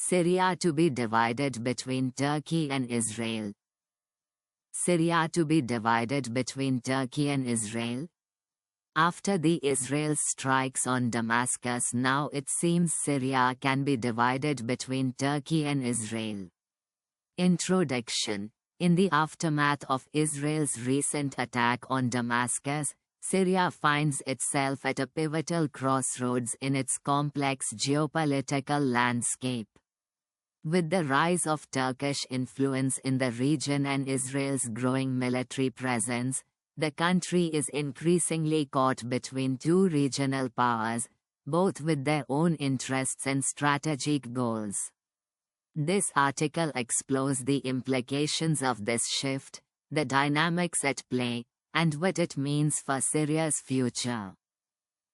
Syria to be divided between Turkey and Israel. Syria to be divided between Turkey and Israel. After the Israel's strikes on Damascus, now it seems Syria can be divided between Turkey and Israel. Introduction. In the aftermath of Israel's recent attack on Damascus, Syria finds itself at a pivotal crossroads in its complex geopolitical landscape. With the rise of Turkish influence in the region and Israel's growing military presence, the country is increasingly caught between two regional powers, both with their own interests and strategic goals. This article explores the implications of this shift, the dynamics at play, and what it means for Syria's future.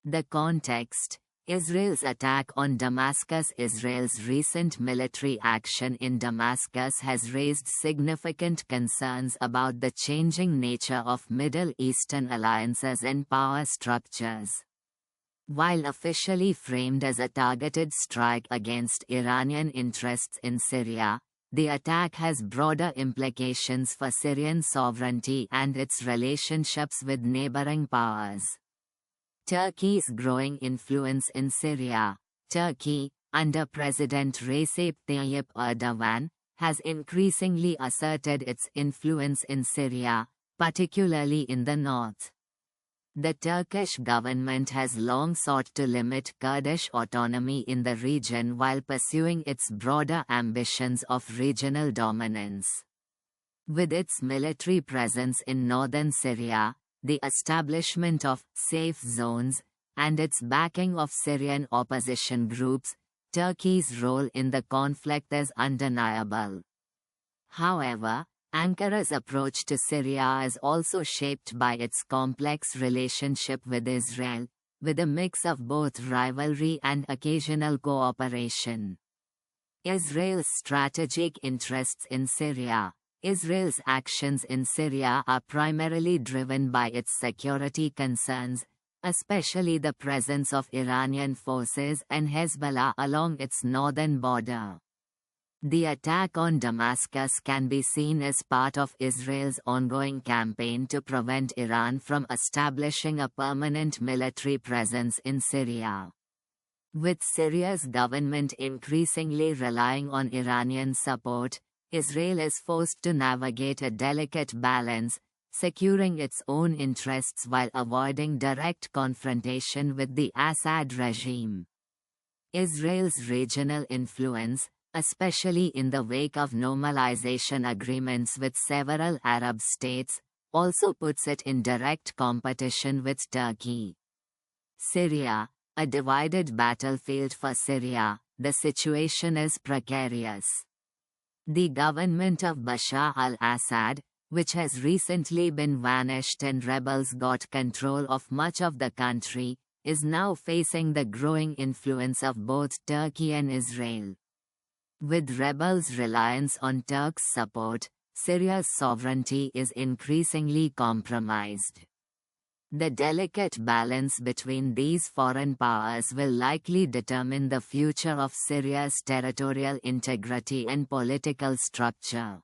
The context: Israel's attack on Damascus. Israel's recent military action in Damascus has raised significant concerns about the changing nature of Middle Eastern alliances and power structures. While officially framed as a targeted strike against Iranian interests in Syria, the attack has broader implications for Syrian sovereignty and its relationships with neighboring powers. Turkey's growing influence in Syria. Turkey, under President Recep Tayyip Erdogan, has increasingly asserted its influence in Syria, particularly in the north. The Turkish government has long sought to limit Kurdish autonomy in the region while pursuing its broader ambitions of regional dominance. With its military presence in northern Syria, the establishment of safe zones, and its backing of Syrian opposition groups, Turkey's role in the conflict is undeniable. However, Ankara's approach to Syria is also shaped by its complex relationship with Israel, with a mix of both rivalry and occasional cooperation. Israel's strategic interests in Syria. Israel's actions in Syria are primarily driven by its security concerns, especially the presence of Iranian forces and Hezbollah along its northern border. The attack on Damascus can be seen as part of Israel's ongoing campaign to prevent Iran from establishing a permanent military presence in Syria. With Syria's government increasingly relying on Iranian support, Israel is forced to navigate a delicate balance, securing its own interests while avoiding direct confrontation with the Assad regime. Israel's regional influence, especially in the wake of normalization agreements with several Arab states, also puts it in direct competition with Turkey. Syria, a divided battlefield for Syria, the situation is precarious. The government of Bashar al-Assad, which has recently been vanished and rebels got control of much of the country, is now facing the growing influence of both Turkey and Israel. With rebels' reliance on Turk's support, Syria's sovereignty is increasingly compromised. The delicate balance between these foreign powers will likely determine the future of Syria's territorial integrity and political structure.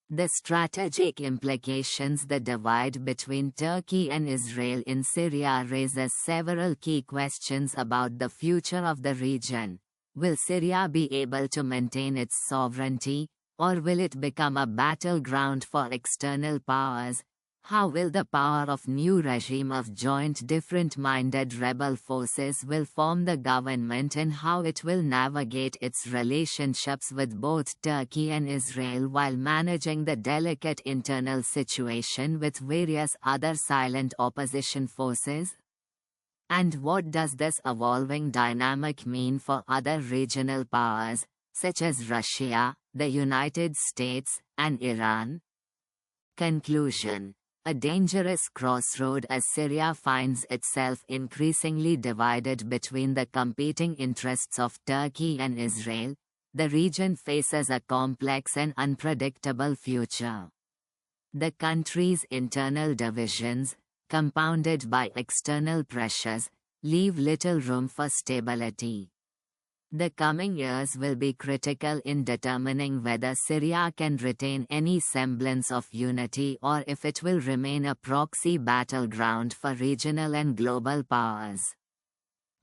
The strategic implications. The divide between Turkey and Israel in Syria raises several key questions about the future of the region. Will Syria be able to maintain its sovereignty, or will it become a battleground for external powers? How will the power of new regime of joint different-minded rebel forces will form the government, and how it will navigate its relationships with both Turkey and Israel while managing the delicate internal situation with various other silent opposition forces? And what does this evolving dynamic mean for other regional powers, such as Russia, the United States, and Iran? Conclusion. A dangerous crossroad as Syria finds itself increasingly divided between the competing interests of Turkey and Israel, the region faces a complex and unpredictable future. The country's internal divisions, compounded by external pressures, leave little room for stability. The coming years will be critical in determining whether Syria can retain any semblance of unity or if it will remain a proxy battleground for regional and global powers.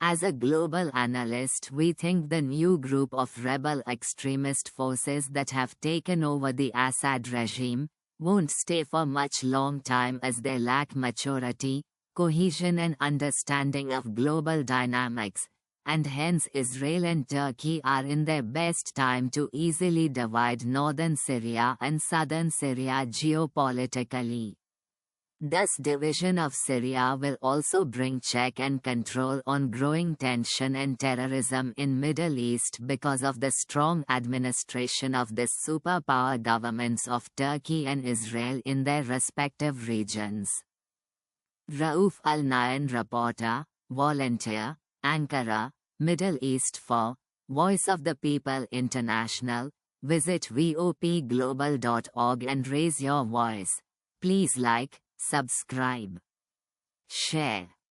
As a global analyst, we think the new group of rebel extremist forces that have taken over the Assad regime won't stay for much long time, as they lack maturity, cohesion and understanding of global dynamics, and hence Israel and Turkey are in their best time to easily divide northern Syria and southern Syria geopolitically. This division of Syria will also bring check and control on growing tension and terrorism in Middle East because of the strong administration of the superpower governments of Turkey and Israel in their respective regions. Rauf Al-Nayan, reporter, volunteer, Ankara, Middle East for Voice of the People International. Visit VOPGLOBAL.org and raise your voice. Please like, subscribe, share.